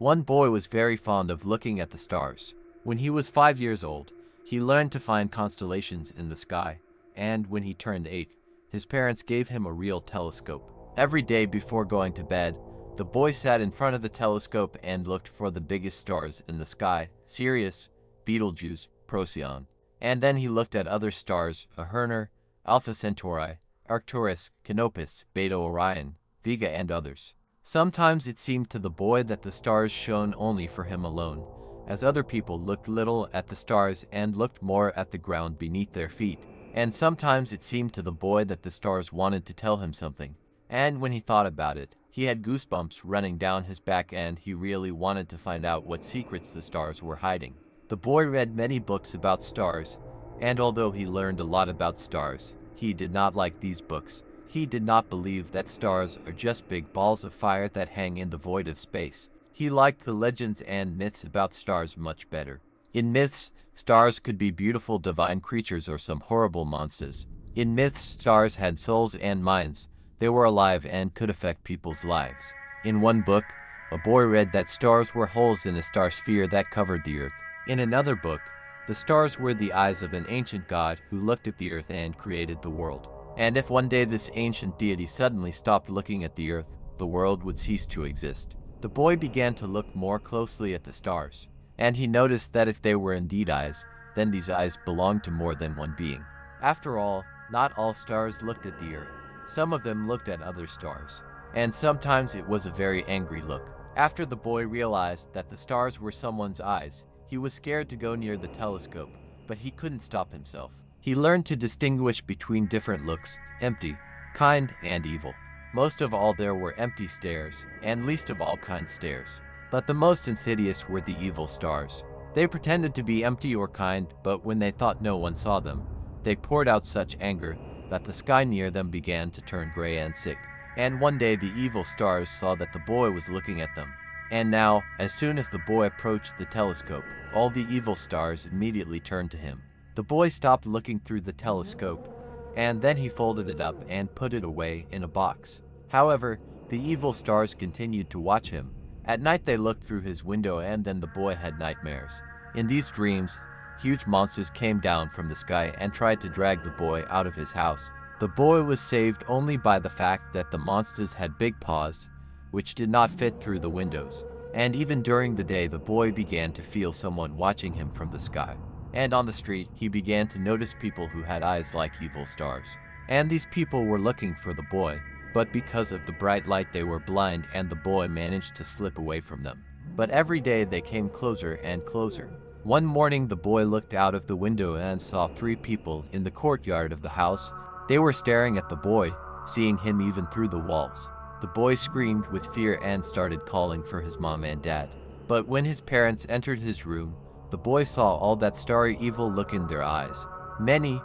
One boy was very fond of looking at the stars. When he was 5 years old, he learned to find constellations in the sky, and when he turned 8, his parents gave him a real telescope. Every day before going to bed, the boy sat in front of the telescope and looked for the biggest stars in the sky: Sirius, Betelgeuse, Procyon. And then he looked at other stars: Aherner, Alpha Centauri, Arcturus, Canopus, Beta Orion, Vega, and others. Sometimes it seemed to the boy that the stars shone only for him alone, as other people looked little at the stars and looked more at the ground beneath their feet. And sometimes it seemed to the boy that the stars wanted to tell him something. And when he thought about it, he had goosebumps running down his back, and he really wanted to find out what secrets the stars were hiding. The boy read many books about stars, and although he learned a lot about stars, he did not like these books. He did not believe that stars are just big balls of fire that hang in the void of space. He liked the legends and myths about stars much better. In myths, stars could be beautiful divine creatures or some horrible monsters. In myths, stars had souls and minds. They were alive and could affect people's lives. In one book, a boy read that stars were holes in a star sphere that covered the earth. In another book, the stars were the eyes of an ancient god who looked at the earth and created the world. And if one day this ancient deity suddenly stopped looking at the earth, the world would cease to exist. The boy began to look more closely at the stars, and he noticed that if they were indeed eyes, then these eyes belonged to more than one being. After all, not all stars looked at the earth. Some of them looked at other stars, and sometimes it was a very angry look. After the boy realized that the stars were someone's eyes, he was scared to go near the telescope, but he couldn't stop himself. He learned to distinguish between different looks: empty, kind, and evil. Most of all, there were empty stares, and least of all kind stares. But the most insidious were the evil stars. They pretended to be empty or kind, but when they thought no one saw them, they poured out such anger that the sky near them began to turn gray and sick. And one day the evil stars saw that the boy was looking at them. And now, as soon as the boy approached the telescope, all the evil stars immediately turned to him. The boy stopped looking through the telescope, and then he folded it up and put it away in a box. However, the evil stars continued to watch him. At night they looked through his window, and then the boy had nightmares. In these dreams, huge monsters came down from the sky and tried to drag the boy out of his house. The boy was saved only by the fact that the monsters had big paws, which did not fit through the windows. And even during the day, the boy began to feel someone watching him from the sky. And on the street, he began to notice people who had eyes like evil stars. And these people were looking for the boy, but because of the bright light they were blind, and the boy managed to slip away from them. But every day they came closer and closer. One morning the boy looked out of the window and saw 3 people in the courtyard of the house. They were staring at the boy, seeing him even through the walls. The boy screamed with fear and started calling for his mom and dad. But when his parents entered his room, the boy saw all that starry evil look in their eyes. Many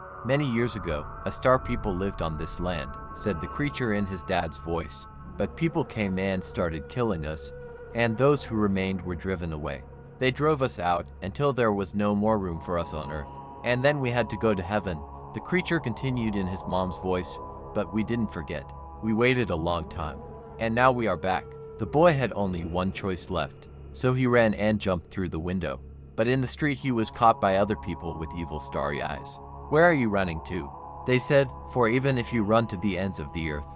years ago, a star people lived on this land, said the creature in his dad's voice. But people came and started killing us, and those who remained were driven away. They drove us out until there was no more room for us on earth. And then we had to go to heaven. The creature continued in his mom's voice, but we didn't forget. We waited a long time, and now we are back. The boy had only one choice left, so he ran and jumped through the window. But in the street he was caught by other people with evil starry eyes. "Where are you running to?" they said, "for even if you run to the ends of the earth,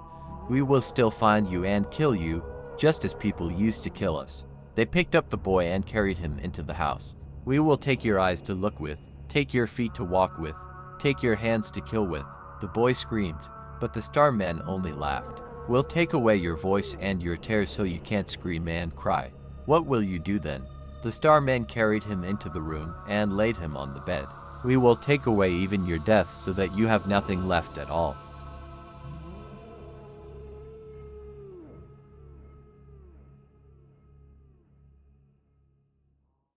we will still find you and kill you, just as people used to kill us." They picked up the boy and carried him into the house. "We will take your eyes to look with, take your feet to walk with, take your hands to kill with," the boy screamed, but the star men only laughed. "We'll take away your voice and your tears so you can't scream and cry. What will you do then?" The star men carried him into the room and laid him on the bed. "We will take away even your death so that you have nothing left at all."